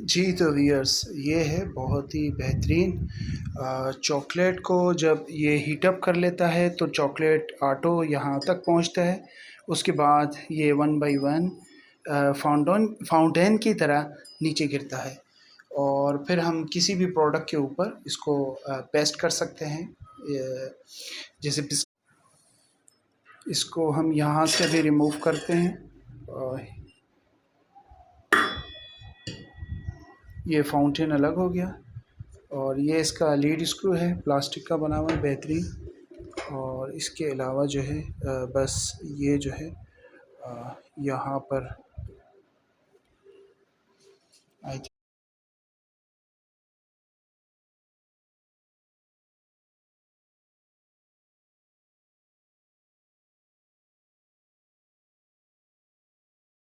जी, तो व्यूअर्स ये है बहुत ही बेहतरीन चॉकलेट को जब ये हीट अप कर लेता है तो चॉकलेट ऑटो यहाँ तक पहुँचता है। उसके बाद ये वन बाय वन फाउंटेन की तरह नीचे गिरता है और फिर हम किसी भी प्रोडक्ट के ऊपर इसको पेस्ट कर सकते हैं। जैसे इसको हम यहाँ से अभी रिमूव करते हैं और ये फाउंटेन अलग हो गया और ये इसका लीड स्क्रू है, प्लास्टिक का बना हुआ है बेहतरीन। और इसके अलावा जो है बस ये जो है यहाँ पर आई